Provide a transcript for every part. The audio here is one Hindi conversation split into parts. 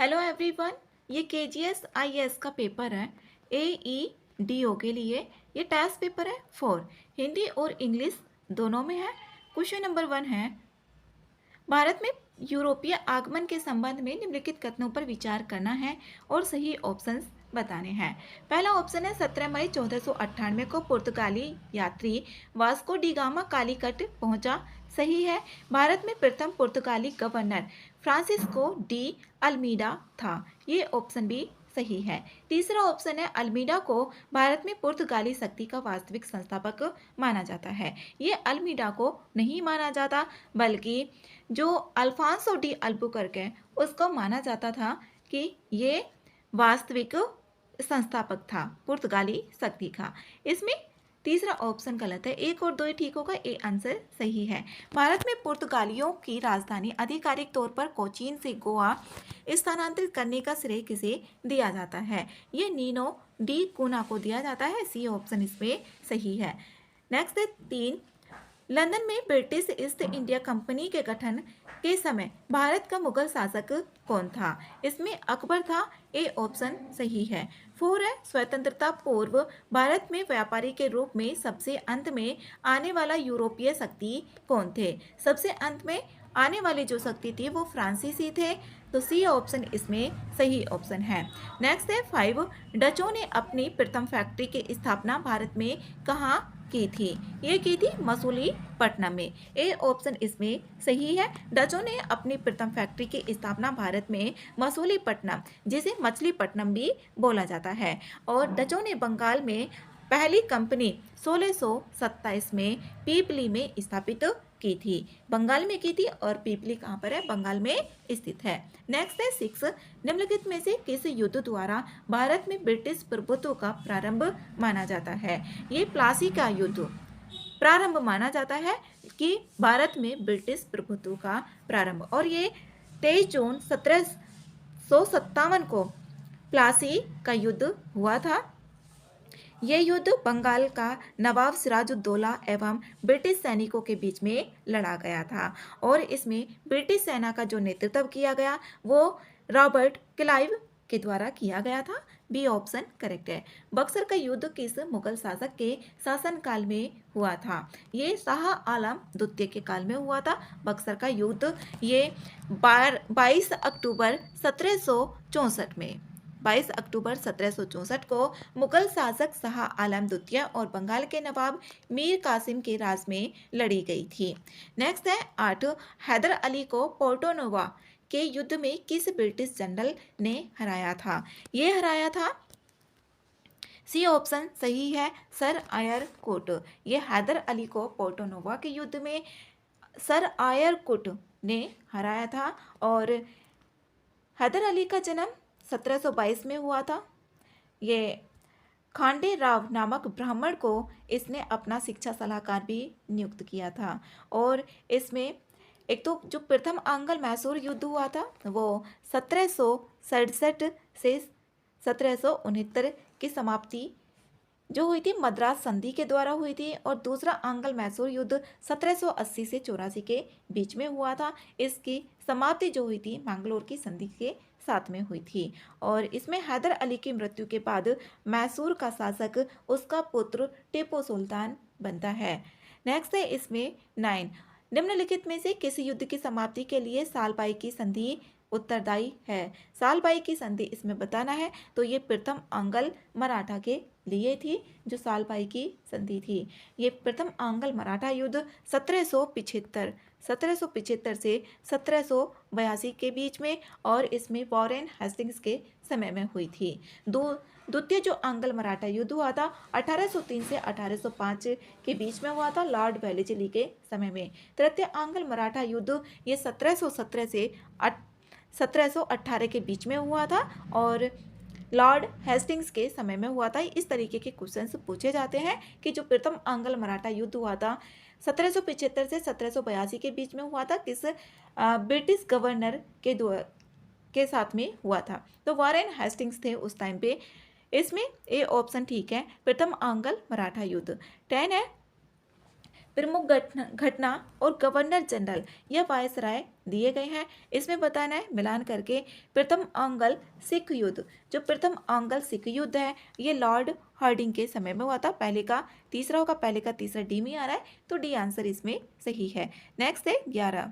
Hello everyone. ये केजीएस आईएएस का पेपर है। एईडीओ के लिए ये टेस्ट पेपर है 4। हिंदी और इंग्लिश दोनों में है। क्वेश्चन नंबर 1 है, भारत में यूरोपीय आगमन के संबंध में निम्नलिखित कथनों पर विचार करना है और सही ऑप्शंस बताने हैं। पहला ऑप्शन है 17 मई 1498 को पुर्तगाली यात्री वास्को डी गामा कालीकट पहुंचा। सही है। भारत में प्रथम पुर्तगाली गवर्नर फ्रांसिस्को डी अल्मीडा था। ये ऑप्शन भी सही है। तीसरा ऑप्शन है, अल्मीडा को भारत में पुर्तगाली शक्ति का वास्तविक संस्थापक माना जाता है। ये अल्मीडा को नहीं माना जाता, बल्कि जो अल्फांसो डी अल्बुकर्क उसको माना जाता था कि ये वास्तविक संस्थापक था पुर्तगाली शक्ति का। इसमें तीसरा ऑप्शन गलत है। एक और दो ही ठीक होगा, ए आंसर सही है। भारत में पुर्तगालियों की राजधानी आधिकारिक तौर पर कोचीन से गोवा स्थानांतरित करने का श्रेय किसे दिया जाता है? ये नीनो डी कूना को दिया जाता है। सी ऑप्शन इसमें सही है। नेक्स्ट है 3, लंदन में ब्रिटिश ईस्ट इंडिया कंपनी के गठन के समय भारत का मुगल शासक कौन था? इसमें अकबर था। ए ऑप्शन सही है। 4 है, स्वतंत्रता पूर्व भारत में व्यापारी के रूप में सबसे अंत में आने वाला यूरोपीय शक्ति कौन थे? सबसे अंत में आने वाली जो शक्ति थी वो फ्रांसीसी थे। तो सी ऑप्शन इसमें सही ऑप्शन है। नेक्स्ट है 5, डचों ने अपनी प्रथम फैक्ट्री की स्थापना भारत में कहाँ की थी? ये की थी मसूलीपट्टनम में। ए ऑप्शन इसमें सही है। डचों ने अपनी प्रथम फैक्ट्री की स्थापना भारत में मसूलीपट्टनम, जिसे मछलीपट्टनम भी बोला जाता है, और डचों ने बंगाल में पहली कंपनी 1627 में पीपली में स्थापित की थी। बंगाल में की थी, और पीपली कहाँ पर है? बंगाल में स्थित है। नेक्स्ट है 6, निम्नलिखित में से किस युद्ध द्वारा भारत में ब्रिटिश प्रभुत्व का प्रारंभ माना जाता है? ये प्लासी का युद्ध प्रारंभ माना जाता है कि भारत में ब्रिटिश प्रभुत्व का प्रारंभ, और ये 23 जून 1757 को प्लासी का युद्ध हुआ था। यह युद्ध बंगाल का नवाब सिराजुद्दौला एवं ब्रिटिश सैनिकों के बीच में लड़ा गया था, और इसमें ब्रिटिश सेना का जो नेतृत्व किया गया वो रॉबर्ट क्लाइव के द्वारा किया गया था। बी ऑप्शन करेक्ट है। बक्सर का युद्ध किस मुगल शासक के शासनकाल में हुआ था? ये शाह आलम द्वितीय के काल में हुआ था बक्सर का युद्ध। ये 22 अक्टूबर 1764 में 22 अक्टूबर 1764 को मुगल शासक शाह आलम द्वितीय और बंगाल के नवाब मीर कासिम के राज में लड़ी गई थी। नेक्स्ट है 8, हैदर अली को पोर्टोनोवा के युद्ध में किस ब्रिटिश जनरल ने हराया था? ये हराया था, सी ऑप्शन सही है, सर आयर कोट। ये हैदर अली को पोर्टोनोवा के युद्ध में सर आयर कोट ने हराया था, और हैदर अली का जन्म 1722 में हुआ था। ये खांडे राव नामक ब्राह्मण को इसने अपना शिक्षा सलाहकार भी नियुक्त किया था, और इसमें एक तो जो प्रथम आंग्ल मैसूर युद्ध हुआ था वो 1767 से 1769 की समाप्ति जो हुई थी मद्रास संधि के द्वारा हुई थी, और दूसरा आंग्ल मैसूर युद्ध 1780 से 84 के बीच में हुआ था। इसकी समाप्ति जो हुई थी मैंगलोर की संधि के साथ में हुई थी, और इसमें हैदर अली की मृत्यु के बाद मैसूर का शासक उसका पुत्र टीपू सुल्तान बनता है। नेक्स्ट है इसमें 9, निम्नलिखित में से किस युद्ध की समाप्ति के लिए सालबाई की संधि उत्तरदायी है? सालबाई की संधि इसमें बताना है, तो ये प्रथम आंग्ल मराठा के लिए थी जो सालबाई की संधि थी। ये प्रथम आंग्ल मराठा युद्ध 1775 से 1782 के बीच में, और इसमें वॉरेन हेस्टिंग्स के समय में हुई थी। द्वितीय जो आंग्ल मराठा युद्ध हुआ था 1803 से 1805 के बीच में हुआ था, लॉर्ड वेलेस्ली के समय में। तृतीय आंग्ल मराठा युद्ध ये 1717 से 1718 के बीच में हुआ था, और लॉर्ड हेस्टिंग्स के समय में हुआ था। इस तरीके के क्वेश्चंस पूछे जाते हैं कि जो प्रथम आंग्ल मराठा युद्ध हुआ था 1775 से 1782 के बीच में हुआ था, किस ब्रिटिश गवर्नर के साथ में हुआ था? तो वॉरेन हेस्टिंग्स थे उस टाइम पे। इसमें ए ऑप्शन ठीक है, प्रथम आंग्ल मराठा युद्ध। 10 है, प्रमुख घटना घटना और गवर्नर जनरल या वायसराय दिए गए हैं। इसमें बताना है मिलान करके। प्रथम आंग्ल सिख युद्ध, जो प्रथम आंग्ल सिख युद्ध है ये लॉर्ड हार्डिंग के समय में हुआ था। पहले का तीसरा होगा, पहले का तीसरा डी में आ रहा है, तो डी आंसर इसमें सही है। नेक्स्ट है 11।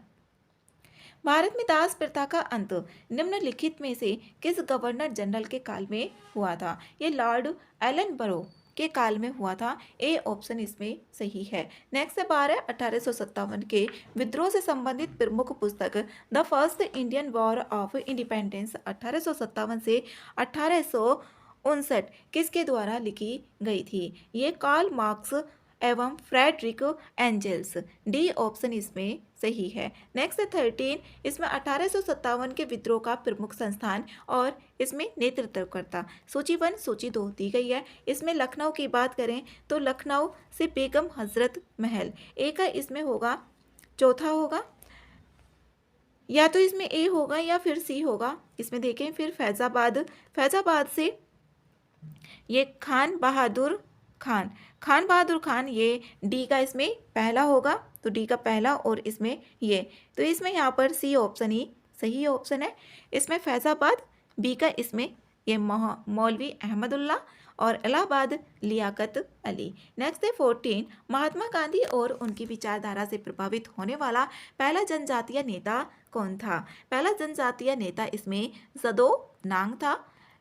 भारत में दास प्रथा का अंत निम्नलिखित में से किस गवर्नर जनरल के काल में हुआ था? ये लॉर्ड एलन बरो के काल में हुआ था। ए ऑप्शन इसमें सही है। नेक्स्ट है 12। 1857 के विद्रोह से संबंधित प्रमुख पुस्तक the first Indian war of independence 1857 से 1859 किसके द्वारा लिखी गई थी? ये कार्ल मार्क्स एवं फ्रेडरिक एंजल्स। डी ऑप्शन इसमें सही है। नेक्स्ट है 13। इसमें 1857 के विद्रोह का प्रमुख संस्थान और इसमें नेतृत्वकर्ता। सूची 1 सूची 2 दी गई है। इसमें लखनऊ की बात करें तो लखनऊ से बेगम हजरत महल ए का इसमें होगा, चौथा होगा, या तो इसमें ए होगा या फिर सी होगा। इसमें देखें फिर फैजाबाद, फैजाबाद से ये खान बहादुर खान, खान बहादुर खान, ये डी का इसमें पहला होगा, तो डी का पहला और इसमें ये, तो इसमें यहाँ पर सी ऑप्शन ही सही ऑप्शन है। इसमें फैजाबाद, बी का इसमें ये मौलवी अहमदुल्ला और इलाहाबाद लियाकत अली। नेक्स्ट है 14। महात्मा गांधी और उनकी विचारधारा से प्रभावित होने वाला पहला जनजातीय नेता कौन था? पहला जनजातीय नेता इसमें जदो नांग था,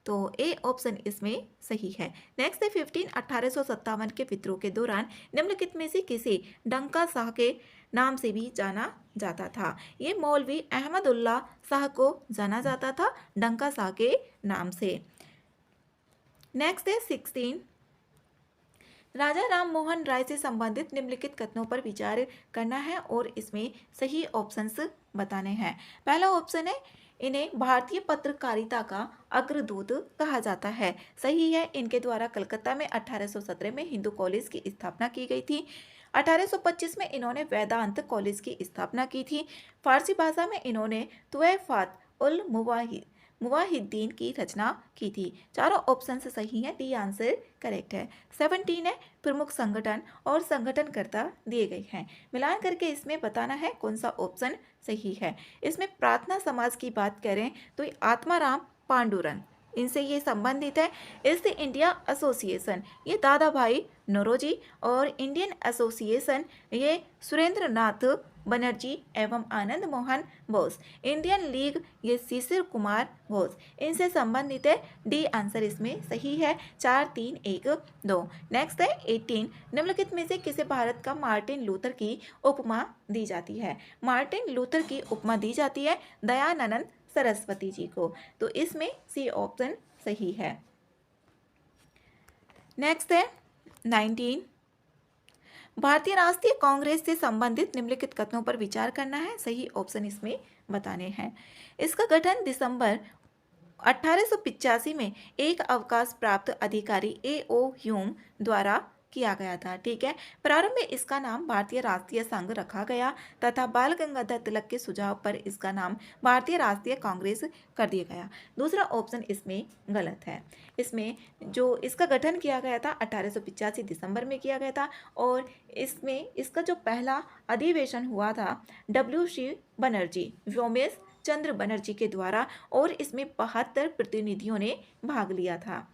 तो ए ऑप्शन इसमें सही है। नेक्स्ट है 15। 1857 के विद्रोह के दौरान निम्नलिखित में से किसे डंका शाह के नाम से भी जाना जाता था? ये मौलवी अहमदुल्ला शाह को जाना जाता था डंका शाह के नाम से। नेक्स्ट है 16। राजा राम मोहन राय से संबंधित निम्नलिखित कथनों पर विचार करना है और इसमें सही ऑप्शंस बताने हैं। पहला ऑप्शन है इन्हें भारतीय पत्रकारिता का अग्रदूत कहा जाता है। सही है। इनके द्वारा कलकत्ता में 1817 में हिंदू कॉलेज की स्थापना की गई थी। 1825 में इन्होंने वेदांत कॉलेज की स्थापना की थी। फारसी भाषा में इन्होंने तुहफात उल मुवाहिद्दीन की रचना की थी। चारों ऑप्शन से सही है, डी आंसर करेक्ट है। 17 है प्रमुख संगठन और संगठनकर्ता दिए गए हैं। मिलान करके इसमें बताना है कौन सा ऑप्शन सही है। इसमें प्रार्थना समाज की बात करें तो आत्माराम पांडुरंग, इनसे ये संबंधित है। ईस्ट इंडिया एसोसिएशन ये दादा भाई नौरोजी और इंडियन एसोसिएशन ये सुरेंद्र नाथ बनर्जी एवं आनंद मोहन बोस। इंडियन लीग ये शिशिर कुमार घोष, इनसे संबंधित है। डी आंसर इसमें सही है। 4 3 1 2। नेक्स्ट है 18। निम्नलिखित में से किसे भारत का मार्टिन लूथर की उपमा दी जाती है? मार्टिन लूथर की उपमा दी जाती है दयानंद सरस्वती जी को, तो इसमें सी ऑप्शन सही है। नेक्स्ट है 19। भारतीय राष्ट्रीय कांग्रेस से संबंधित निम्नलिखित कथनों पर विचार करना है। सही ऑप्शन इसमें बताने हैं। इसका गठन दिसंबर 1885 में एक अवकाश प्राप्त अधिकारी ए.ओ. ह्यूम द्वारा किया गया था। ठीक है। प्रारंभ में इसका नाम भारतीय राष्ट्रीय संघ रखा गया तथा बाल गंगाधर तिलक के सुझाव पर इसका नाम भारतीय राष्ट्रीय कांग्रेस कर दिया गया। दूसरा ऑप्शन इसमें गलत है। इसमें जो इसका गठन किया गया था 1885 दिसंबर में किया गया था और इसमें इसका जो पहला अधिवेशन हुआ था W.C. बनर्जी, व्योमेश चंद्र बनर्जी के द्वारा, और इसमें 72 प्रतिनिधियों ने भाग लिया था।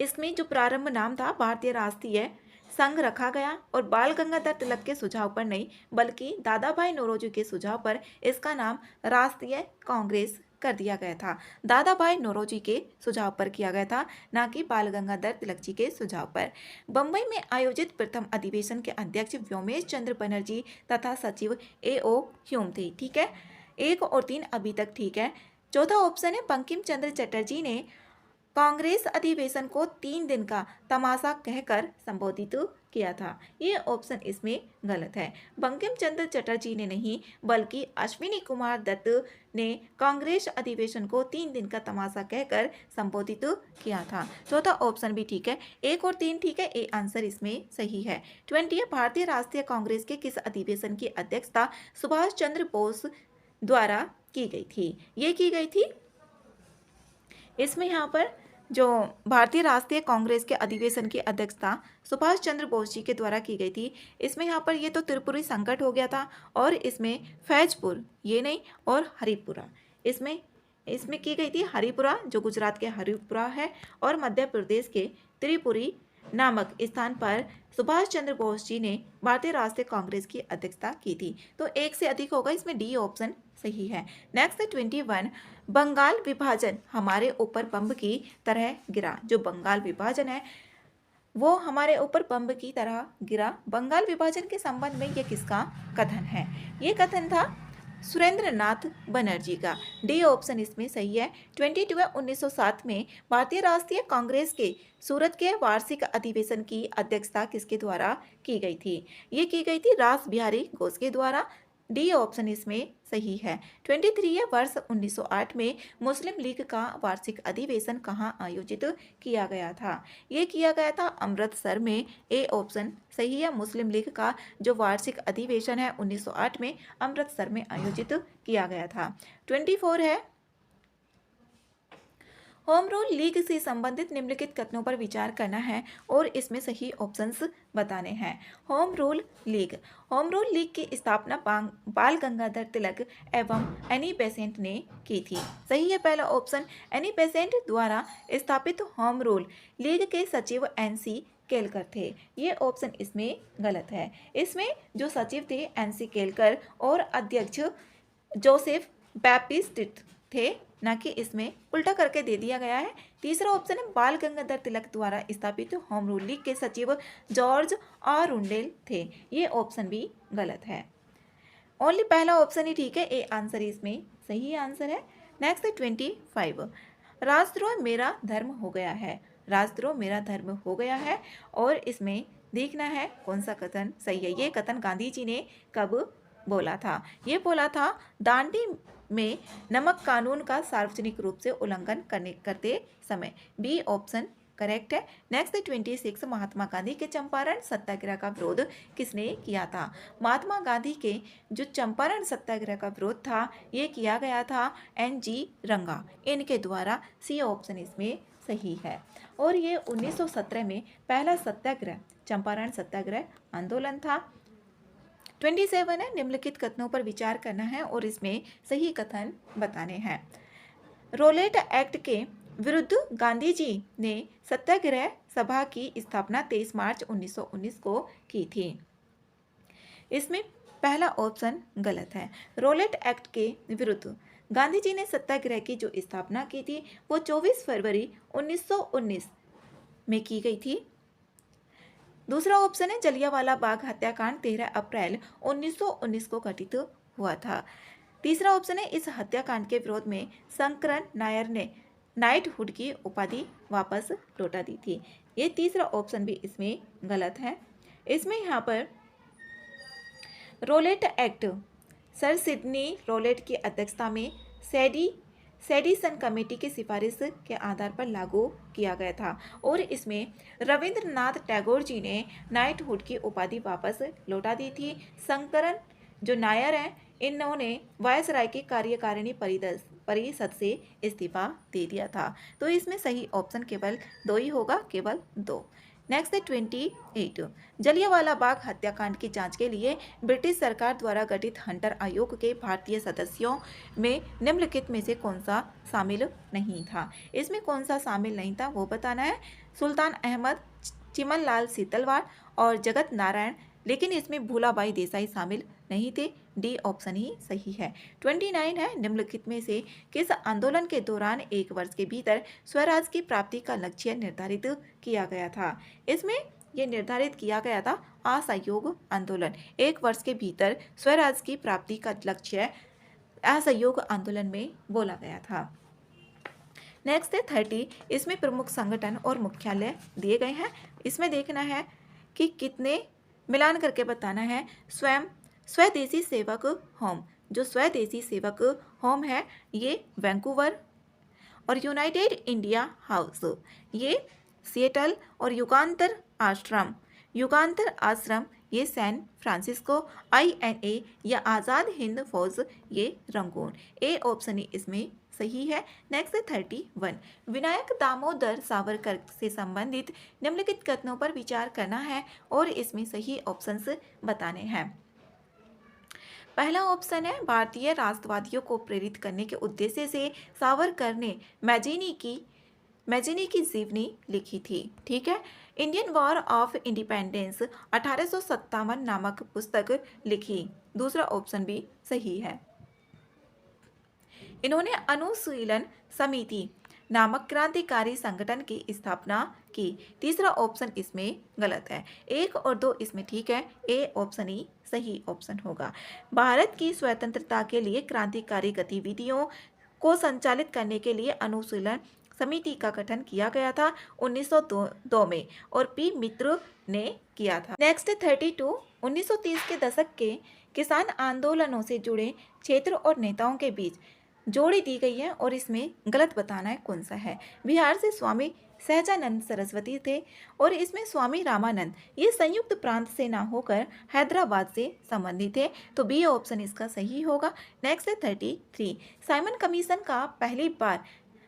इसमें जो प्रारंभ नाम था भारतीय राष्ट्रीय संघ रखा गया और बाल गंगाधर तिलक के सुझाव पर नहीं बल्कि दादा भाई नौरोजी के सुझाव पर इसका नाम राष्ट्रीय कांग्रेस कर दिया गया था। दादा भाई नौरोजी के सुझाव पर किया गया था, ना कि बाल गंगाधर तिलक जी के सुझाव पर। बंबई में आयोजित प्रथम अधिवेशन के अध्यक्ष व्योमेश चंद्र बनर्जी तथा सचिव ए.ओ. ह्यूम थे। ठीक है। 1 और 3 अभी तक ठीक है। चौथा ऑप्शन है बंकिम चंद्र चटर्जी ने कांग्रेस अधिवेशन को 3 दिन का तमाशा कहकर संबोधित किया था। ये ऑप्शन इसमें गलत है। बंकिम चंद्र चटर्जी ने नहीं बल्कि अश्विनी कुमार दत्त ने कांग्रेस अधिवेशन को 3 दिन का तमाशा कहकर संबोधित किया था। चौथा ऑप्शन भी ठीक है। 1 और 3 ठीक है। ए आंसर इसमें सही है। 20 भारतीय राष्ट्रीय कांग्रेस के किस अधिवेशन की अध्यक्षता सुभाष चंद्र बोस द्वारा की गई थी? ये की गई थी इसमें यहाँ पर जो भारतीय राष्ट्रीय कांग्रेस के अधिवेशन की अध्यक्षता सुभाष चंद्र बोस जी के द्वारा की गई थी। इसमें यहाँ पर ये तो त्रिपुरी संकट हो गया था और इसमें फैजपुर ये नहीं और हरिपुरा इसमें इसमें की गई थी। हरिपुरा जो गुजरात के हरिपुरा है और मध्य प्रदेश के त्रिपुरी नामक स्थान पर सुभाष चंद्र बोस जी ने भारतीय राष्ट्रीय कांग्रेस की अध्यक्षता की थी। तो एक से अधिक होगा, इसमें डी ऑप्शन सही है। नेक्स्ट है 21, बंगाल विभाजन हमारे ऊपर बम की तरह गिरा। जो बंगाल विभाजन है वो हमारे ऊपर बम की तरह गिरा। बंगाल विभाजन के संबंध में ये किसका कथन है? ये कथन था सुरेंद्र नाथ बनर्जी का। डी ऑप्शन इसमें सही है। 22 1907 में भारतीय राष्ट्रीय कांग्रेस के सूरत के वार्षिक अधिवेशन की अध्यक्षता किसके द्वारा की गई थी? ये की गई थी रास बिहारी घोष के द्वारा। डी ऑप्शन इसमें सही है। 23 है, वर्ष 1908 में मुस्लिम लीग का वार्षिक अधिवेशन कहाँ आयोजित किया गया था? ये किया गया था अमृतसर में। ए ऑप्शन सही है। मुस्लिम लीग का जो वार्षिक अधिवेशन है 1908 में अमृतसर में आयोजित किया गया था। 24 है, होम रूल लीग से संबंधित निम्नलिखित कथनों पर विचार करना है और इसमें सही ऑप्शंस बताने हैं। होम रूल लीग की स्थापना बाल गंगाधर तिलक एवं एनी बेसेंट ने की थी। सही है पहला ऑप्शन। एनी बेसेंट द्वारा स्थापित होम रूल लीग के सचिव एनसी केलकर थे। ये ऑप्शन इसमें गलत है। इसमें जो सचिव थे एनसी केलकर और अध्यक्ष जोसेफ बैप्टिस्ट थे, ना कि इसमें उल्टा करके दे दिया गया है। तीसरा ऑप्शन है, बाल गंगाधर तिलक द्वारा स्थापित होम रूल लीग के सचिव जॉर्ज आरुंडेल थे। ये ऑप्शन भी गलत है। ओनली पहला ऑप्शन ही ठीक है। ए आंसर इसमें सही आंसर है। नेक्स्ट है 25, राजद्रोह मेरा धर्म हो गया है। राजद्रोह मेरा धर्म हो गया है और इसमें देखना है कौन सा कथन सही है। ये कथन गांधी जी ने कब बोला था? ये बोला था दांडी में नमक कानून का सार्वजनिक रूप से उल्लंघन करते समय। बी ऑप्शन करेक्ट है। नेक्स्ट 26, महात्मा गांधी के चंपारण सत्याग्रह का विरोध किसने किया था? महात्मा गांधी के जो चंपारण सत्याग्रह का विरोध था ये किया गया था NG रंगा, इनके द्वारा। सी ऑप्शन इसमें सही है। और ये 1917 में पहला सत्याग्रह चंपारण सत्याग्रह आंदोलन था। 27 है, निम्नलिखित कथनों पर विचार करना है और इसमें सही कथन बताने हैं। रोलेट एक्ट के विरुद्ध गांधी जी ने सत्याग्रह सभा की स्थापना 23 मार्च 1919 को की थी। इसमें पहला ऑप्शन गलत है। रोलेट एक्ट के विरुद्ध गांधी जी ने सत्याग्रह की जो स्थापना की थी वो 24 फरवरी 1919 में की गई थी। दूसरा ऑप्शन है, जलियांवाला बाग हत्याकांड 13 अप्रैल 1919 को घटित हुआ था। तीसरा ऑप्शन है, इस हत्याकांड के विरोध में शंकरन नायर ने नाइटहुड की उपाधि वापस लौटा दी थी। ये तीसरा ऑप्शन भी इसमें गलत है। इसमें यहाँ पर Rowlatt act sir Sydney Rowlatt की अध्यक्षता में सेडिसन कमेटी की सिफारिश के आधार पर लागू किया गया था और इसमें रविंद्रनाथ टैगोर जी ने नाइटहुड की उपाधि वापस लौटा दी थी। शंकरन जो नायर हैं इन्होंने वायसराय की कार्यकारिणी परिषद से इस्तीफा दे दिया था। तो इसमें सही ऑप्शन केवल 2 ही होगा, केवल 2। नेक्स्ट है 28, जलियांवाला बाग हत्याकांड की जांच के लिए ब्रिटिश सरकार द्वारा गठित हंटर आयोग के भारतीय सदस्यों में निम्नलिखित में से कौन सा शामिल नहीं था? इसमें कौन सा शामिल नहीं था वो बताना है। सुल्तान अहमद, चिमनलाल सीतलवाड़ और जगत नारायण, लेकिन इसमें भूलाबाई देसाई शामिल नहीं थे। डी ऑप्शन ही सही है। 29 है, निम्नलिखित में से किस आंदोलन के दौरान 1 वर्ष के भीतर स्वराज की प्राप्ति का लक्ष्य निर्धारित किया गया था? इसमें यह निर्धारित किया गया था असहयोग आंदोलन। 1 वर्ष के भीतर स्वराज की प्राप्ति का लक्ष्य असहयोग आंदोलन में बोला गया था। नेक्स्ट है 30, इसमें प्रमुख संगठन और मुख्यालय दिए गए हैं। इसमें देखना है कि कितने मिलान करके बताना है। स्वदेशी सेवक होम, जो स्वदेशी सेवक होम है ये वैंकूवर, और यूनाइटेड इंडिया हाउस ये सिएटल, और युगांतर आश्रम ये सैन फ्रांसिस्को, INA या आज़ाद हिंद फौज, ये रंगून। ए ऑप्शन ही इसमें सही है। नेक्स्ट है 31, विनायक दामोदर सावरकर से संबंधित निम्नलिखित कथनों पर विचार करना है और इसमें सही ऑप्शंस बताने हैं। पहला ऑप्शन है, भारतीय राष्ट्रवादियों को प्रेरित करने के उद्देश्य से सावरकर ने मैजिनी की जीवनी लिखी थी। ठीक है। इंडियन वॉर ऑफ इंडिपेंडेंस 1857 नामक पुस्तक लिखी। दूसरा ऑप्शन भी सही है। इन्होंने अनुशीलन समिति नामक क्रांतिकारी संगठन की स्थापना की। तीसरा ऑप्शन इसमें गलत है। 1 और 2 इसमें ठीक है। ए ऑप्शन ही सही ऑप्शन होगा। भारत की स्वतंत्रता के लिए क्रांतिकारी गतिविधियों को संचालित करने के लिए अनुशीलन समिति का गठन किया गया था 1902 में और पी मित्र ने किया था। नेक्स्ट 32, 1930 के दशक के किसान आंदोलनों से जुड़े क्षेत्र और नेताओं के बीच जोड़ी दी गई है और इसमें गलत बताना है कौन सा है। बिहार से स्वामी सहजानंद सरस्वती थे और इसमें स्वामी रामानंद ये संयुक्त प्रांत से ना होकर हैदराबाद से संबंधित थे, तो बी ऑप्शन इसका सही होगा। नेक्स्ट है 33, साइमन कमीशन का पहली बार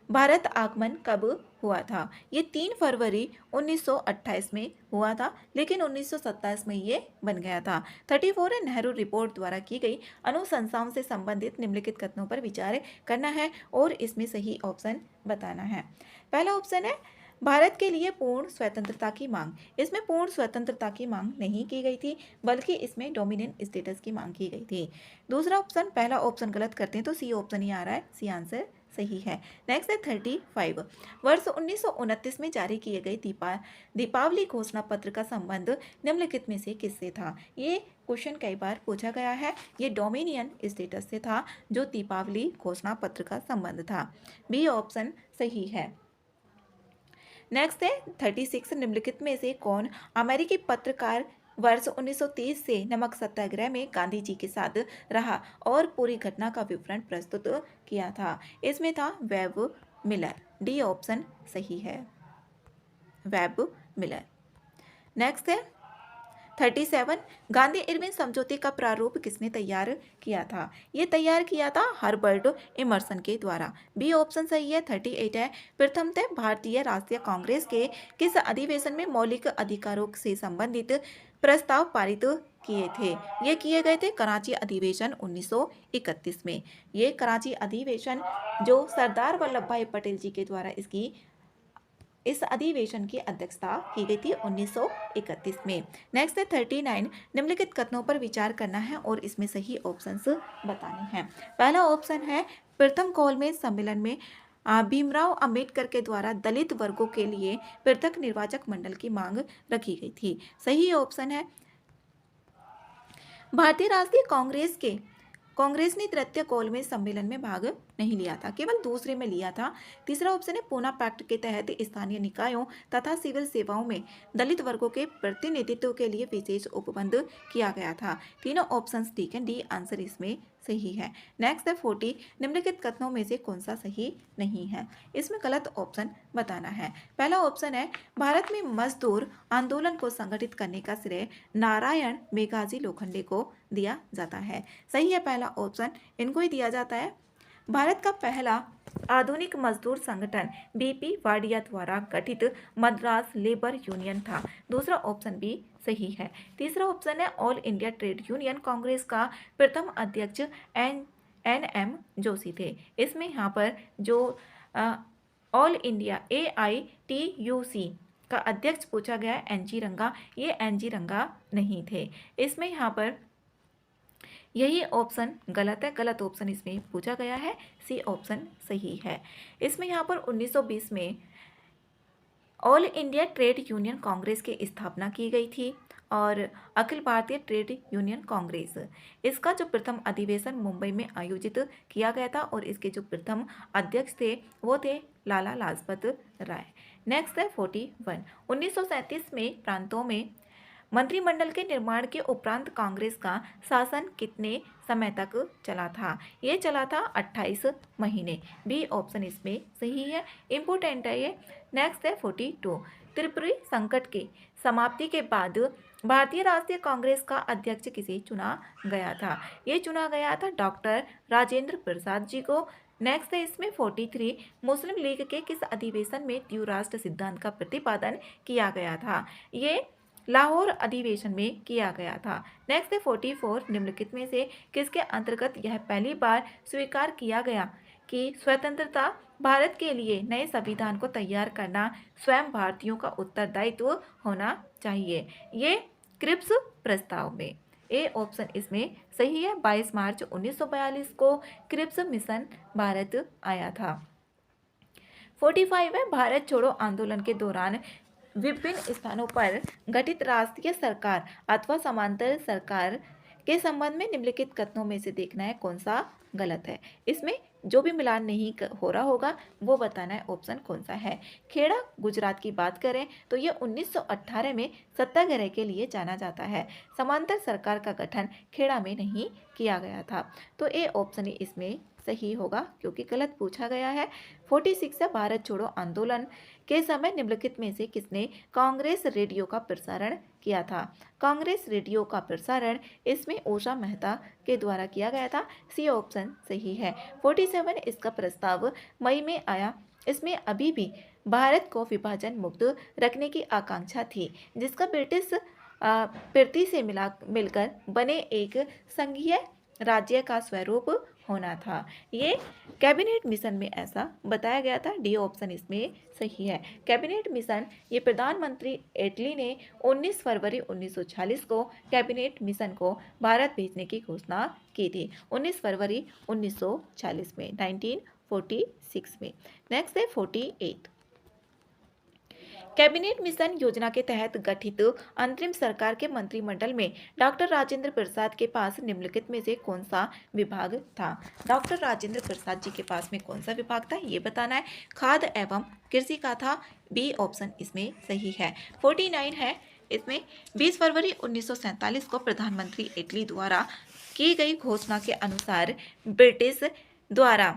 भारत आगमन कब हुआ था। ये 3 फरवरी 1928 में हुआ था, लेकिन 1927 में ये बन गया था। 34 है, नेहरू रिपोर्ट द्वारा की गई अनुशंसाओं से संबंधित निम्नलिखित कथनों पर विचार करना है और इसमें सही ऑप्शन बताना है। पहला ऑप्शन है, भारत के लिए पूर्ण स्वतंत्रता की मांग। इसमें पूर्ण स्वतंत्रता की मांग नहीं की गई थी, बल्कि इसमें डोमिनेंट स्टेटस की मांग की गई थी। दूसरा ऑप्शन, पहला ऑप्शन गलत करते हैं तो सी ऑप्शन ही आ रहा है, सी आंसर सही है। नेक्स्ट है 35, वर्ष 1929 में जारी किए गए दीपावली घोषणा पत्र का संबंध निम्नलिखित में से किससे था। ये क्वेश्चन कई बार पूछा गया है। ये डोमिनियन स्टेटस से था जो दीपावली घोषणा पत्र का संबंध था। बी ऑप्शन सही है। नेक्स्ट है 36, निम्नलिखित में से कौन अमेरिकी पत्रकार वर्ष 1930 से नमक सत्याग्रह में गांधी जी के साथ रहा और पूरी घटना का विवरण प्रस्तुत किया था। इसमें था वेब मिलर। डी ऑप्शन सही है, वेब मिलर। नेक्स्ट है 37, गांधी इरविन समझौते का प्रारूप किसने तैयार किया था। ये तैयार किया था हर्बर्ट इमर्सन के द्वारा। बी ऑप्शन सही है। 38 है, प्रथमतः भारतीय राष्ट्रीय कांग्रेस के किस अधिवेशन में मौलिक अधिकारों से संबंधित प्रस्ताव पारित किए थे। ये किए गए थे कराची अधिवेशन 1931 में। ये कराची अधिवेशन जो सरदार वल्लभ भाई पटेल जी के द्वारा इस अधिवेशन की अध्यक्षता की गई थी 1931 में। नेक्स्ट है 39, निम्नलिखित कथनों पर विचार करना है और इसमें सही ऑप्शंस बताने हैं। पहला ऑप्शन है, प्रथम कॉलमेज सम्मेलन में भीमराव अंबेडकर के द्वारा दलित वर्गों के लिए पृथक निर्वाचक मंडल की मांग रखी गई थी। सही ऑप्शन है। भारतीय राष्ट्रीय कांग्रेस ने तृतीय कॉलमेज सम्मेलन में भाग नहीं लिया था, केवल दूसरे में लिया था। तीसरा ऑप्शन है, पूना पैक्ट के तहत स्थानीय निकायों तथा सिविल सेवाओं में दलित वर्गों के प्रतिनिधित्व के लिए विशेष उपबंध किया गया था। तीनों ऑप्शंस ठीक है, डी आंसर इसमें सही है। नेक्स्ट है 40, निम्नलिखित कथनों में से कौन सा सही नहीं है। इसमें गलत ऑप्शन बताना है। पहला ऑप्शन है, भारत में मजदूर आंदोलन को संगठित करने का श्रेय नारायण मेघाजी लोखंडे को दिया जाता है। सही है पहला ऑप्शन, इनको ही दिया जाता है। भारत का पहला आधुनिक मजदूर संगठन BP वाडिया द्वारा गठित मद्रास लेबर यूनियन था। दूसरा ऑप्शन भी सही है। तीसरा ऑप्शन है, all India trade union Congress का प्रथम अध्यक्ष NM जोशी थे। इसमें यहाँ पर जो ऑल इंडिया AITUC का अध्यक्ष पूछा गया NG रंगा, ये NG रंगा नहीं थे। इसमें यहाँ पर यही ऑप्शन गलत है, गलत ऑप्शन इसमें पूछा गया है। सी ऑप्शन सही है। इसमें यहाँ पर 1920 में all India trade union Congress की स्थापना की गई थी और अखिल भारतीय ट्रेड यूनियन कांग्रेस, इसका जो प्रथम अधिवेशन मुंबई में आयोजित किया गया था और इसके जो प्रथम अध्यक्ष थे वो थे लाला लाजपत राय। नेक्स्ट है 41, 1937 में प्रांतों में मंत्रिमंडल के निर्माण के उपरांत कांग्रेस का शासन कितने समय तक चला था। ये चला था 28 महीने। बी ऑप्शन इसमें सही है, इम्पोर्टेंट है ये। नेक्स्ट है 42, त्रिपुरी संकट के समाप्ति के बाद भारतीय राष्ट्रीय कांग्रेस का अध्यक्ष किसे चुना गया था? ये चुना गया था डॉक्टर राजेंद्र प्रसाद जी को। नेक्स्ट है इसमें 43, मुस्लिम लीग के किस अधिवेशन में द्विराष्ट्र सिद्धांत का प्रतिपादन किया गया था? ये लाहौर अधिवेशन में किया गया था। नेक्स्ट है 44, निम्नलिखित में से किसके अंतर्गत यह पहली बार स्वीकार किया गया कि स्वतंत्रता भारत के लिए नए संविधान को तैयार करना स्वयं भारतीयों का उत्तरदायित्व होना चाहिए? ये क्रिप्स प्रस्ताव में। ए ऑप्शन इसमें सही है। 22 मार्च 1942 को क्रिप्स मिशन भारत आया था। 45 है, भारत छोड़ो आंदोलन के दौरान विभिन्न स्थानों पर गठित राष्ट्रीय सरकार अथवा समांतर सरकार के संबंध में निम्नलिखित कथनों में से देखना है कौन सा गलत है। इसमें जो भी मिलान नहीं हो रहा होगा वो बताना है ऑप्शन कौन सा है। खेड़ा गुजरात की बात करें तो ये 1918 में सत्याग्रह के लिए जाना जाता है। समांतर सरकार का गठन खेड़ा में नहीं किया गया था, तो ए ऑप्शन ही इसमें सही होगा क्योंकि गलत पूछा गया है। 46 है, भारत छोड़ो आंदोलन के समय निम्नलिखित में से किसने कांग्रेस रेडियो का प्रसारण किया था? कांग्रेस रेडियो का प्रसारण इसमें उषा मेहता के द्वारा किया गया था। सी ऑप्शन सही है। 47, इसका प्रस्ताव मई में आया। इसमें अभी भी भारत को विभाजन मुक्त रखने की आकांक्षा थी, जिसका ब्रिटिश प्रति से मिलकर बने एक संघीय राज्य का स्वरूप होना था। ये कैबिनेट मिशन में ऐसा बताया गया था। डी ऑप्शन इसमें सही है। कैबिनेट मिशन ये प्रधानमंत्री एटली ने 19 फरवरी 1940 को कैबिनेट मिशन को भारत भेजने की घोषणा की थी। 19 फरवरी 1940 में, 1946 में। नेक्स्ट है 48, कैबिनेट मिशन योजना के तहत गठित अंतरिम सरकार के मंत्रिमंडल में डॉक्टर राजेंद्र प्रसाद के पास निम्नलिखित में से कौन सा विभाग था? डॉक्टर राजेंद्र प्रसाद जी के पास में कौन सा विभाग था ये बताना है। खाद्य एवं कृषि का था। बी ऑप्शन इसमें सही है। 49 है, इसमें 20 फरवरी 1947 को प्रधानमंत्री इटली द्वारा की गई घोषणा के अनुसार ब्रिटिश द्वारा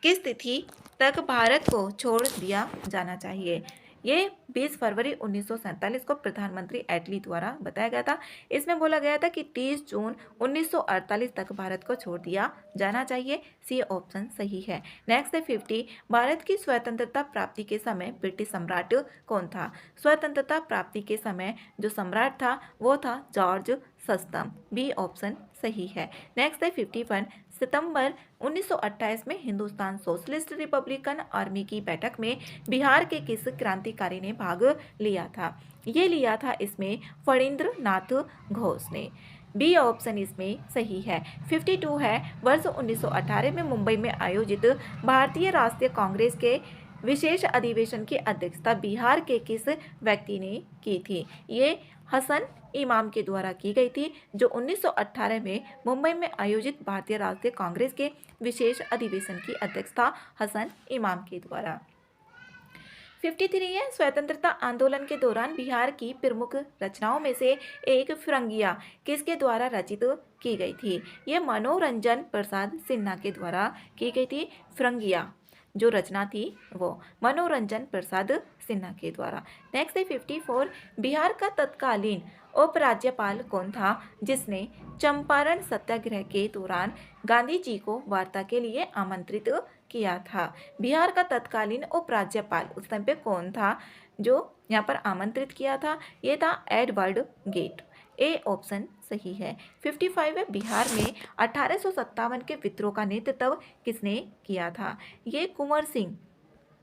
किस तिथि तक भारत को छोड़ दिया जाना चाहिए? ये 20 फरवरी 1947 को प्रधानमंत्री एटली द्वारा बताया गया था। इसमें बोला गया था कि 30 जून 1948 तक भारत को छोड़ दिया जाना चाहिए। सी ऑप्शन सही है। नेक्स्ट है 50, भारत की स्वतंत्रता प्राप्ति के समय ब्रिटिश सम्राट कौन था? स्वतंत्रता प्राप्ति के समय जो सम्राट था वो था जॉर्ज सस्तम। बी ऑप्शन सही है। नेक्स्ट है 51, सितंबर 1928 में हिंदुस्तान सोशलिस्ट रिपब्लिकन आर्मी की बैठक में बिहार के किस क्रांतिकारी ने भाग लिया था? ये लिया था इसमें फणींद्र नाथ घोष ने। बी ऑप्शन इसमें सही है। 52 है, वर्ष 1918 में मुंबई में आयोजित भारतीय राष्ट्रीय कांग्रेस के विशेष अधिवेशन की अध्यक्षता बिहार के किस व्यक्ति ने की थी? ये हसन इमाम के द्वारा की गई थी, जो 1918 में मुंबई में आयोजित भारतीय राष्ट्रीय कांग्रेस के विशेष अधिवेशन की अध्यक्षता हसन इमाम के द्वारा। 53 है, स्वतंत्रता आंदोलन के दौरान बिहार की प्रमुख रचनाओं में से एक फिरंगिया किसके द्वारा रचित की गई थी? ये मनोरंजन प्रसाद सिन्हा के द्वारा की गई थी। फिरंगिया जो रचना थी वो मनोरंजन प्रसाद सिन्हा के द्वारा। नेक्स्ट है 54, बिहार का तत्कालीन उपराज्यपाल कौन था जिसने चंपारण सत्याग्रह के दौरान गांधी जी को वार्ता के लिए आमंत्रित किया था? बिहार का तत्कालीन उपराज्यपाल उस टाइम पे कौन था जो यहाँ पर आमंत्रित किया था? ये था एडवर्ड गेट। ए ऑप्शन सही है। 55 है, बिहार में 1857 के विद्रोह का नेतृत्व किसने किया था? ये कुंवर सिंह।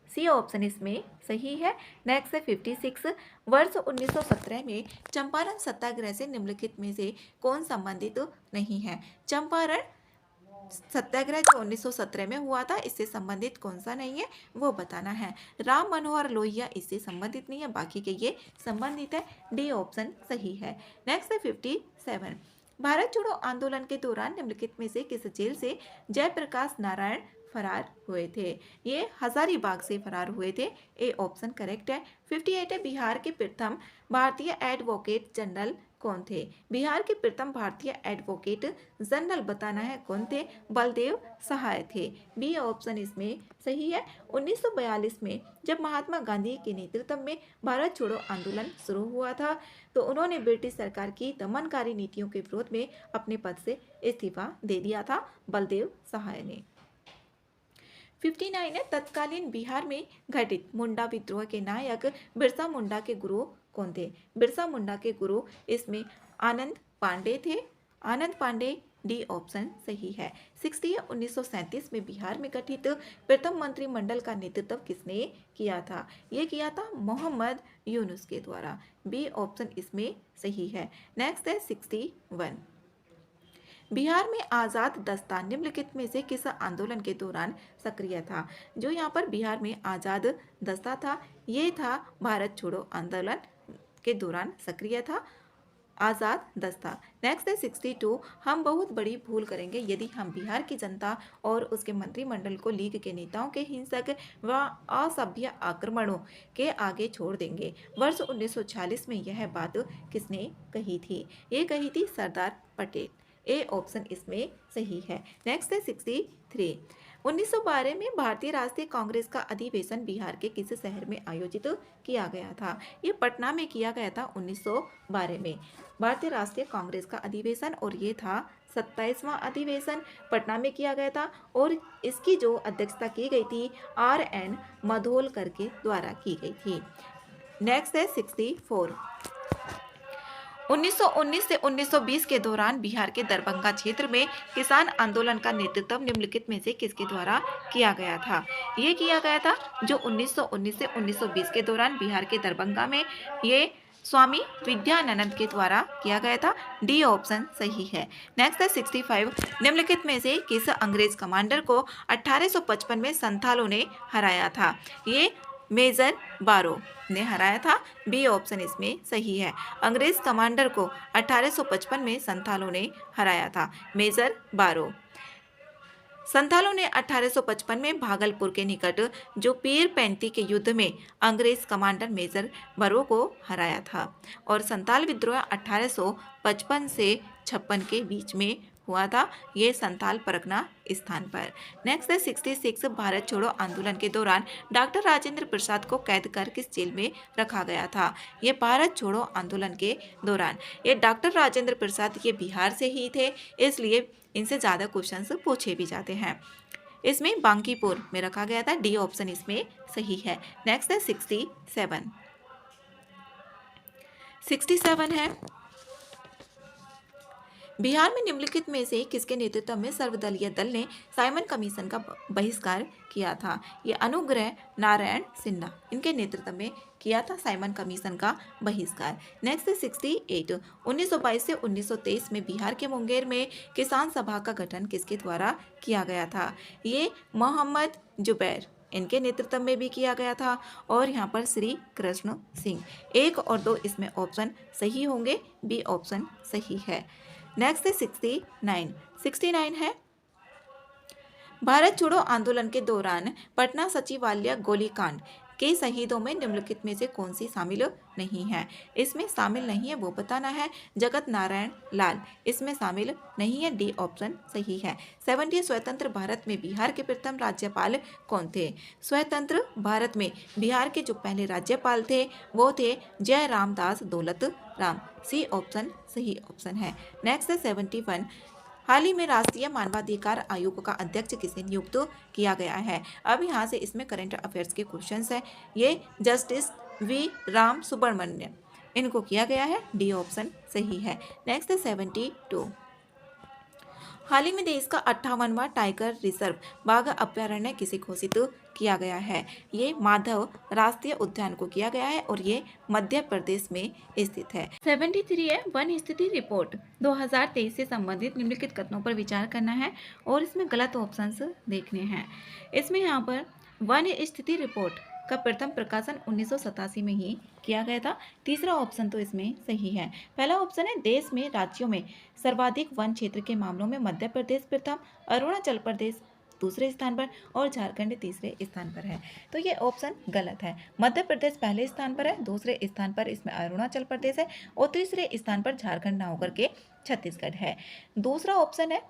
सी ऑप्शन इसमें सही है। नेक्स्ट है 56, वर्ष 1917 में चंपारण सत्याग्रह से निम्नलिखित में से कौन संबंधित नहीं है? चंपारण सत्याग्रह जो 1917 में हुआ था इससे संबंधित कौन सा नहीं है वो बताना है। राम मनोहर लोहिया इससे संबंधित नहीं है, बाकी के ये संबंधित है। डी ऑप्शन सही है। नेक्स्ट है 57, भारत छोड़ो आंदोलन के दौरान निम्नलिखित में से किस जेल से जयप्रकाश नारायण फरार हुए थे? ये हजारीबाग से फरार हुए थे। ए ऑप्शन करेक्ट है। 58 है, बिहार के प्रथम भारतीय एडवोकेट जनरल कौन थे? बिहार के प्रथम भारतीय एडवोकेट जनरल बताना है कौन थे? बलदेव सहाय थे। बी ऑप्शन इसमें सही है। 1942 में जब महात्मा गांधी के नेतृत्व में भारत छोड़ो आंदोलन शुरू हुआ था तो उन्होंने ब्रिटिश सरकार की दमनकारी नीतियों के विरोध में अपने पद से इस्तीफा दे दिया था बलदेव सहाय ने। 59 है तत्कालीन बिहार में घटित मुंडा विद्रोह के नायक बिरसा मुंडा के गुरु कौन थे? बिरसा मुंडा के गुरु इसमें आनंद पांडे थे। आनंद पांडे डी ऑप्शन सही है। 60 है 1937 में बिहार में गठित प्रथम मंत्रिमंडल का नेतृत्व किसने किया था? ये किया था मोहम्मद यूनुस के द्वारा। बी ऑप्शन इसमें सही है। नेक्स्ट है 61। बिहार में आज़ाद दस्ता निम्नलिखित में से किस आंदोलन के दौरान सक्रिय था? जो यहाँ पर बिहार में आज़ाद दस्ता था ये था भारत छोड़ो आंदोलन के दौरान सक्रिय था आज़ाद दस्ता। नेक्स्ट है 62। हम बहुत बड़ी भूल करेंगे यदि हम बिहार की जनता और उसके मंत्रिमंडल को लीग के नेताओं के हिंसक व असभ्य आक्रमणों के आगे छोड़ देंगे। वर्ष 1946 में यह बात किसने कही थी? ये कही थी सरदार पटेल। ए ऑप्शन इसमें सही है। नेक्स्ट है 63। 1912 में भारतीय राष्ट्रीय कांग्रेस का अधिवेशन बिहार के किस शहर में आयोजित किया गया था? ये पटना में किया गया था 1912 में भारतीय राष्ट्रीय कांग्रेस का अधिवेशन और ये था 27वां अधिवेशन पटना में किया गया था और इसकी जो अध्यक्षता की गई थी RN मधोलकर के द्वारा की गई थी। नेक्स्ट है 64। 1919 से 1920 के दौरान बिहार के दरभंगा क्षेत्र में किसान आंदोलन का नेतृत्व निम्नलिखित में से किसके द्वारा किया गया था? ये किया गया था जो 1919 से 1920 के दौरान बिहार के दरभंगा में ये स्वामी विद्यानंद के द्वारा किया गया था। डी ऑप्शन सही है। नेक्स्ट है 65। निम्नलिखित में से किस अंग्रेज कमांडर को 1855 में संथालों ने हराया था? ये मेजर बारो ने हराया था। बी ऑप्शन इसमें सही है। अंग्रेज कमांडर को 1855 में संथालों ने हराया था मेजर बारो। संथालों ने 1855 में भागलपुर के निकट जो पीर पैंती के युद्ध में अंग्रेज कमांडर मेजर बारो को हराया था और संथाल विद्रोह 1855 से 56 के बीच में हुआ था ये संथाल परगना स्थान पर। नेक्स्ट है 66। भारत छोड़ो आंदोलन के दौरान डॉक्टर राजेंद्र प्रसाद को कैद कर किस जेल में रखा गया था? ये भारत छोड़ो आंदोलन के दौरान ये डॉक्टर राजेंद्र प्रसाद ये बिहार से ही थे इसलिए इनसे ज़्यादा क्वेश्चंस पूछे भी जाते हैं। इसमें बांकीपुर में रखा गया था। डी ऑप्शन इसमें सही है। नेक्स्ट है 67। 67 है बिहार में निम्नलिखित में से किसके नेतृत्व में सर्वदलीय दल ने साइमन कमीशन का बहिष्कार किया था? ये अनुग्रह नारायण सिन्हा इनके नेतृत्व में किया था साइमन कमीशन का बहिष्कार। नेक्स्ट 68। 1922 से 1923 में बिहार के मुंगेर में किसान सभा का गठन किसके द्वारा किया गया था? ये मोहम्मद जुबैर इनके नेतृत्व में भी किया गया था और यहाँ पर श्री कृष्ण सिंह। 1 और 2 इसमें ऑप्शन सही होंगे। बी ऑप्शन सही है। नेक्स्ट है 69। 69 है भारत छोड़ो आंदोलन के दौरान पटना सचिवालय गोलीकांड के शहीदों में निम्नलिखित में से कौन सी शामिल नहीं है? इसमें शामिल नहीं है वो बताना है जगत नारायण लाल इसमें शामिल नहीं है। डी ऑप्शन सही है। 70। स्वतंत्र भारत में बिहार के प्रथम राज्यपाल कौन थे? स्वतंत्र भारत में बिहार के जो पहले राज्यपाल थे वो थे जय रामदास दौलत राम। सी ऑप्शन सही ऑप्शन है। नेक्स्ट है 71। हाल ही में राष्ट्रीय मानवाधिकार आयोग का अध्यक्ष किसे नियुक्त किया गया है? अब यहाँ से इसमें करंट अफेयर्स के क्वेश्चंस है। ये जस्टिस वी राम सुब्रमण्यम इनको किया गया है। डी ऑप्शन सही है। नेक्स्ट है 72। हाल ही में देश का 58वां टाइगर रिजर्व बाघ अभ्यारण्य किसे घोषित किया गया है? ये माधव राष्ट्रीय उद्यान को किया गया है और ये मध्य प्रदेश में स्थित है। 73 है वन स्थिति रिपोर्ट 2023 से संबंधित निम्नलिखित कथनों पर विचार करना है और इसमें गलत ऑप्शंस देखने हैं। इसमें यहाँ पर वन स्थिति रिपोर्ट का प्रथम प्रकाशन 1987 में ही किया गया था। तीसरा ऑप्शन तो इसमें सही है। पहला ऑप्शन है देश में राज्यों में सर्वाधिक वन क्षेत्र के मामलों में मध्य प्रदेश प्रथम, अरुणाचल प्रदेश दूसरे स्थान पर और झारखंड तीसरे स्थान पर है। तो ये ऑप्शन गलत है। मध्य प्रदेश पहले स्थान पर है, दूसरे स्थान पर इसमें अरुणाचल प्रदेश है और तीसरे स्थान पर झारखंड ना होकर के छत्तीसगढ़ है। दूसरा ऑप्शन है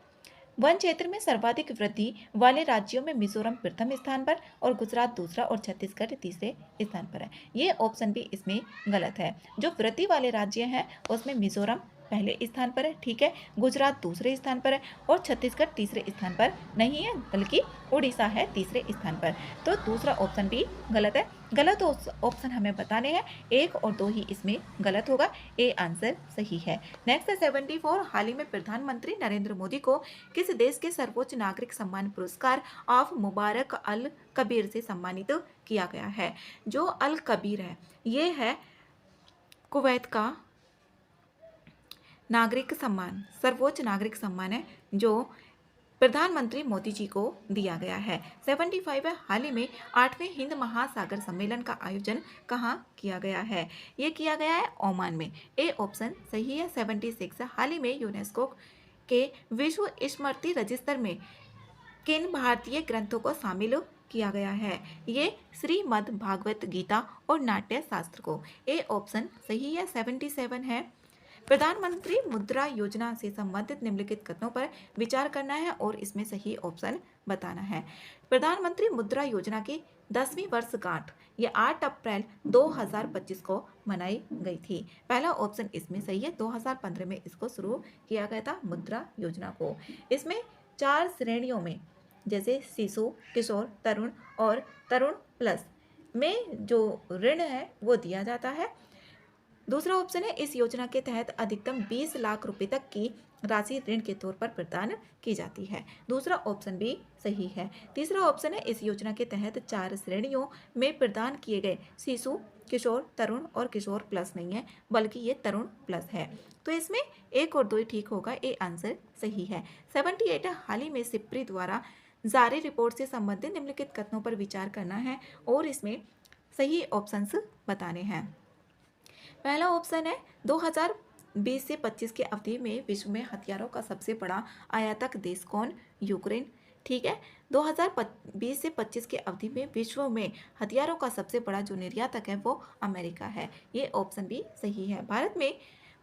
वन क्षेत्र में सर्वाधिक वृद्धि वाले राज्यों में मिजोरम प्रथम स्थान पर और गुजरात दूसरा और छत्तीसगढ़ तीसरे स्थान पर है। ये ऑप्शन भी इसमें गलत है। जो वृद्धि वाले राज्य हैं उसमें मिजोरम पहले स्थान पर है, ठीक है, गुजरात दूसरे स्थान पर है और छत्तीसगढ़ तीसरे स्थान पर नहीं है, बल्कि उड़ीसा है तीसरे स्थान पर। तो दूसरा ऑप्शन भी गलत है। गलत ऑप्शन हमें बताने हैं, 1 और 2 ही इसमें गलत होगा, ए आंसर सही है। नेक्स्ट है 74, हाल ही में प्रधानमंत्री नरेंद्र मोदी को किस देश के सर्वोच्च नागरिक सम्मान पुरस्कार ऑफ मुबारक अल कबीर से सम्मानित किया गया है। जो अल कबीर है ये है कुवैत का नागरिक सम्मान, सर्वोच्च नागरिक सम्मान है जो प्रधानमंत्री मोदी जी को दिया गया है। 75 है, हाल ही में 8वें हिंद महासागर सम्मेलन का आयोजन कहाँ किया गया है। ये किया गया है ओमान में, ए ऑप्शन सही है। 76 है, हाल ही में यूनेस्को के विश्व स्मृति रजिस्टर में किन भारतीय ग्रंथों को शामिल किया गया है। ये श्रीमद् भागवत गीता और नाट्य शास्त्र को, ए ऑप्शन सही है। 77 है, प्रधानमंत्री मुद्रा योजना से संबंधित निम्नलिखित कथनों पर विचार करना है और इसमें सही ऑप्शन बताना है। प्रधानमंत्री मुद्रा योजना की 10वीं वर्षगांठ ये 8 अप्रैल 2025 को मनाई गई थी। पहला ऑप्शन इसमें सही है, 2015 में इसको शुरू किया गया था मुद्रा योजना को। इसमें 4 श्रेणियों में जैसे शिशु, किशोर, तरुण और तरुण प्लस में जो ऋण है वो दिया जाता है। दूसरा ऑप्शन है, इस योजना के तहत अधिकतम 20 लाख रुपए तक की राशि ऋण के तौर पर प्रदान की जाती है। दूसरा ऑप्शन भी सही है। तीसरा ऑप्शन है, इस योजना के तहत 4 श्रेणियों में प्रदान किए गए शिशु, किशोर, तरुण और किशोर प्लस नहीं है, बल्कि ये तरुण प्लस है। तो इसमें 1 और 2 ठीक होगा, ए आंसर सही है। 78 है, हाल ही में सिप्री द्वारा जारी रिपोर्ट से संबंधित निम्नलिखित कथनों पर विचार करना है और इसमें सही ऑप्शंस बताने हैं। पहला ऑप्शन है 2020 से 25 की अवधि में विश्व में हथियारों का सबसे बड़ा आयातक देश कौन, यूक्रेन, ठीक है। 2020 से 25 की अवधि में विश्व में हथियारों का सबसे बड़ा जो निर्यातक है वो अमेरिका है, ये ऑप्शन भी सही है।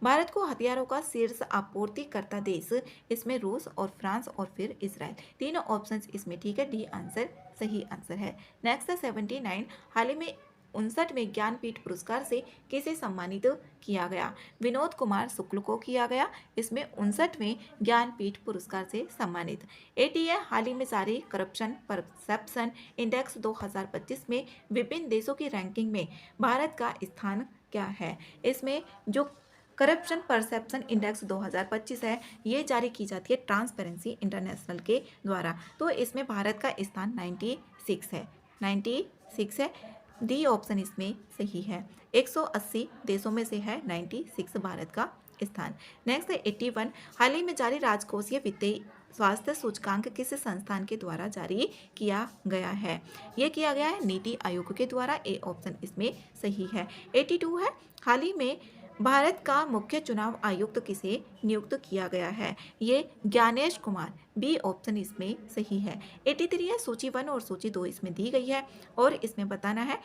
भारत को हथियारों का शीर्ष आपूर्तिकर्ता देश, इसमें रूस और फ्रांस और फिर इजराइल, तीनों ऑप्शंस इसमें ठीक है, डी आंसर सही आंसर है। नेक्स्ट है 79, हाल ही में 59वें ज्ञानपीठ पुरस्कार से किसे सम्मानित किया गया। विनोद कुमार शुक्ल को किया गया, इसमें 59वें ज्ञानपीठ पुरस्कार से सम्मानित। एटीए हाल ही में जारी करप्शन परसेप्शन इंडेक्स 2025 में विभिन्न देशों की रैंकिंग में भारत का स्थान क्या है। इसमें जो करप्शन परसेप्शन इंडेक्स 2025 है ये जारी की जाती है ट्रांसपेरेंसी इंटरनेशनल के द्वारा। तो इसमें भारत का स्थान 96 है, 96 है, डी ऑप्शन इसमें सही है। 180 देशों में से है 96 भारत का स्थान। नेक्स्ट है 81, हाल ही में जारी राजकोषीय वित्तीय स्वास्थ्य सूचकांक किस संस्थान के द्वारा जारी किया गया है। ये किया गया है नीति आयोग के द्वारा, ए ऑप्शन इसमें सही है। 82 है, हाल ही में भारत का मुख्य चुनाव आयुक्त किसे नियुक्त किया गया है। ये ज्ञानेश कुमार, बी ऑप्शन इसमें सही है। 83 है, सूची 1 और सूची 2 इसमें दी गई है और इसमें बताना है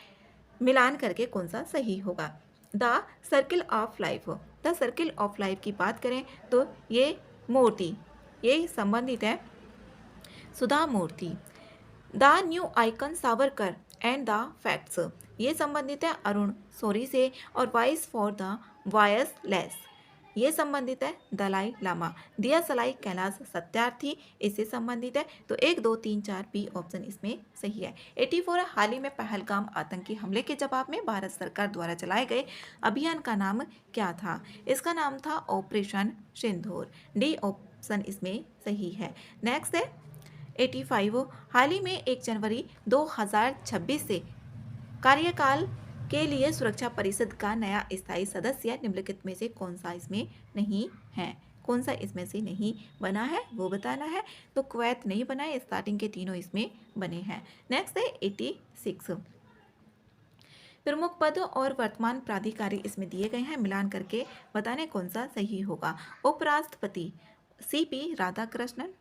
मिलान करके कौन सा सही होगा। The circle of life, the circle of life की बात करें तो ये मूर्ति, ये संबंधित है Sudha Murthy. The new icon Savarkar and the facts, ये संबंधित है अरुण सोरी से। और वॉइस फॉर द वॉयसलेस, ये संबंधित है दलाई लामा। दिया सलाई कैलाश सत्यार्थी, इससे संबंधित है। तो 1 2 3 4 बी ऑप्शन इसमें सही है। 84 है, हाल ही में पहलगाम आतंकी हमले के जवाब में भारत सरकार द्वारा चलाए गए अभियान का नाम क्या था। इसका नाम था ऑपरेशन सिंदूर, डी ऑप्शन इसमें सही है। नेक्स्ट है 85, हाल ही में 1 जनवरी 2026 से कार्यकाल के लिए सुरक्षा परिषद का नया स्थायी सदस्य निम्नलिखित में से कौन सा इसमें नहीं है, कौन सा इसमें से नहीं बना है वो बताना है। तो कुवैत नहीं बना है, स्टार्टिंग के तीनों इसमें बने हैं। नेक्स्ट है 86, प्रमुख पद और वर्तमान प्राधिकारी इसमें दिए गए हैं, मिलान करके बताने कौन सा सही होगा। उपराष्ट्रपति CP राधाकृष्णन,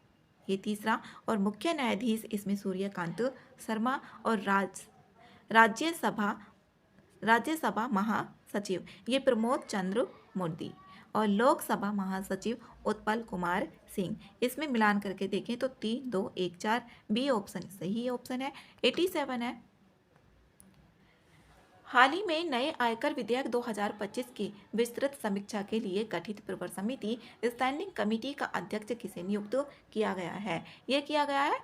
ये तीसरा। और मुख्य न्यायाधीश इसमें सूर्यकांत शर्मा। और राज्यसभा राज्यसभा महासचिव ये प्रमोद चंद्र मोदी। और लोकसभा महासचिव उत्पल कुमार सिंह। इसमें मिलान करके देखें तो 3, 2, 1, 4 बी ऑप्शन सही ऑप्शन है। 87 है, हाल ही में नए आयकर विधेयक 2025 की विस्तृत समीक्षा के लिए गठित प्रवर समिति स्टैंडिंग कमेटी का अध्यक्ष किसे नियुक्त किया गया है? ये किया गया है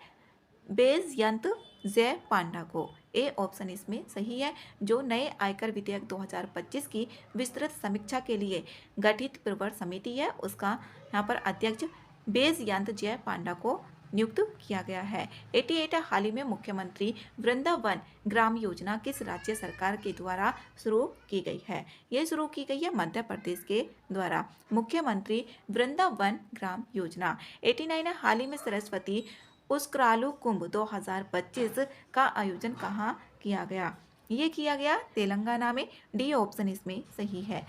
बेजयंत जय पांडा को। ए ऑप्शन इसमें सही है। जो नए आयकर विधेयक 2025 की विस्तृत समीक्षा के लिए गठित प्रवर समिति है उसका यहाँ पर अध्यक्ष बेजयंत जय पांडा को नियुक्त किया गया है। 88 हाल ही में मुख्यमंत्री वृंदावन ग्राम योजना किस राज्य सरकार के द्वारा शुरू की गई है? ये शुरू की गई है मध्य प्रदेश के द्वारा, मुख्यमंत्री वृंदावन ग्राम योजना। 89 हाल ही में सरस्वती पुष्करालु कुंभ 2025 का आयोजन कहाँ किया गया? ये किया गया तेलंगाना में। डी ऑप्शन इसमें सही है।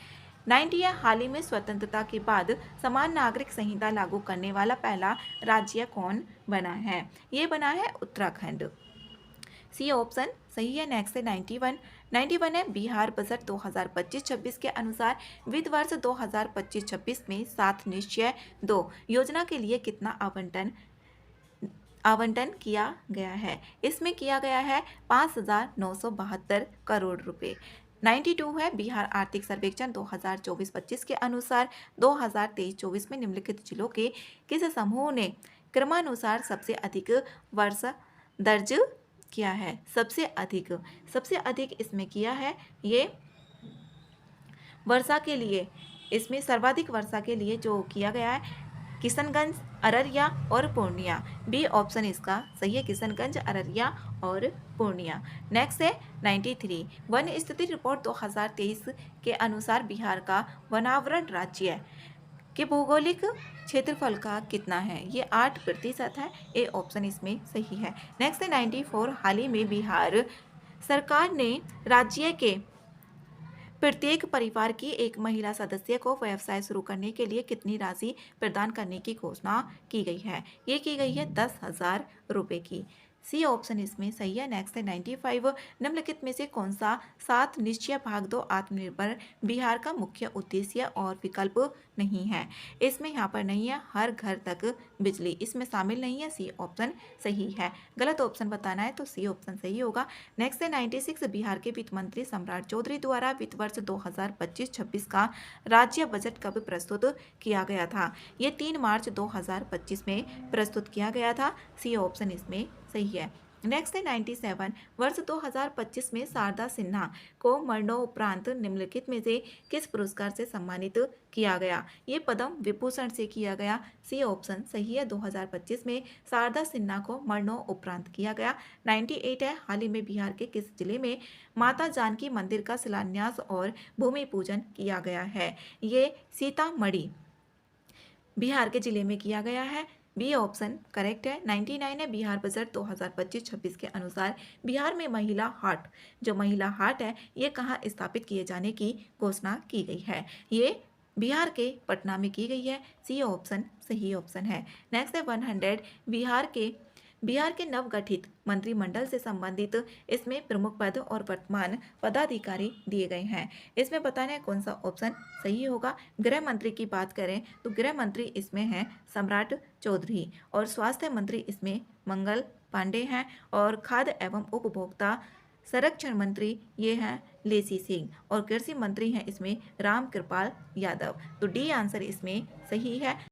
90 हाल ही में स्वतंत्रता के बाद समान नागरिक संहिता लागू करने वाला पहला राज्य कौन बना है? ये बना है उत्तराखंड। सी ऑप्शन सही है। नेक्स्ट है 91 है बिहार बजट 2025-26 के अनुसार वित्त वर्ष 2025-26 में 7 निश्चय 2 योजना के लिए कितना आवंटन किया गया है? इसमें किया गया है 5,972 करोड़ रुपए। 92 है बिहार आर्थिक सर्वेक्षण 2024-25 के अनुसार 2023-24 में निम्नलिखित जिलों के किस समूह ने क्रमानुसार सबसे अधिक वर्षा दर्ज किया है? सबसे अधिक इसमें किया है ये वर्षा के लिए, इसमें सर्वाधिक वर्षा के लिए जो किया गया है किशनगंज, अररिया और पूर्णिया। बी ऑप्शन इसका सही है, किशनगंज, अररिया और पूर्णिया। नेक्स्ट है 93 वन स्थिति रिपोर्ट 2023 के अनुसार बिहार का वनावरण राज्य के भौगोलिक क्षेत्रफल का कितना है? ये 8% है। ए ऑप्शन इसमें सही है। नेक्स्ट है 94 हाल ही में बिहार सरकार ने राज्य के प्रत्येक परिवार की एक महिला सदस्य को व्यवसाय शुरू करने के लिए कितनी राशि प्रदान करने की घोषणा की गई है? ये की गई है 10,000 रुपये की। सी ऑप्शन इसमें सही है। नेक्स्ट है 95 निम्नलिखित में से कौन सा 7 निश्चय भाग 2 आत्मनिर्भर बिहार का मुख्य उद्देश्य और विकल्प नहीं है? इसमें यहाँ पर नहीं है हर घर तक बिजली, इसमें शामिल नहीं है। सी ऑप्शन सही है। गलत ऑप्शन बताना है तो सी ऑप्शन सही होगा। नेक्स्ट है 96 बिहार के वित्त मंत्री सम्राट चौधरी द्वारा वित्त वर्ष 2025-26 का राज्य बजट कब प्रस्तुत किया गया था? ये 3 मार्च 2025 में प्रस्तुत किया गया था। सी ऑप्शन इसमें सही है। नेक्स्ट है 97 वर्ष 2025 में शारदा सिन्हा को मरणोपरांत निम्नलिखित में से किस पुरस्कार से सम्मानित किया गया? ये पद्म विभूषण से किया गया। सी ऑप्शन सही है। 2025 में शारदा सिन्हा को मरणोपरांत किया गया। 98 है हाल ही में बिहार के किस जिले में माता जानकी मंदिर का शिलान्यास और भूमि पूजन किया गया है? ये सीतामढ़ी बिहार के जिले में किया गया है। बी ऑप्शन करेक्ट है। 99 है बिहार बजट 2025-26 के अनुसार बिहार में महिला हाट है ये कहाँ स्थापित किए जाने की घोषणा की गई है? ये बिहार के पटना में की गई है। सी ऑप्शन सही ऑप्शन है। नेक्स्ट है 100 बिहार के नवगठित मंत्रिमंडल से संबंधित इसमें प्रमुख पद और वर्तमान पदाधिकारी दिए गए हैं। इसमें बताना है कौन सा ऑप्शन सही होगा। गृह मंत्री की बात करें तो गृह मंत्री इसमें है सम्राट चौधरी, और स्वास्थ्य मंत्री इसमें मंगल पांडे हैं, और खाद्य एवं उपभोक्ता संरक्षण मंत्री ये हैं लेसी सिंह, और कृषि मंत्री हैं इसमें राम कृपाल यादव। तो डी आंसर इसमें सही है।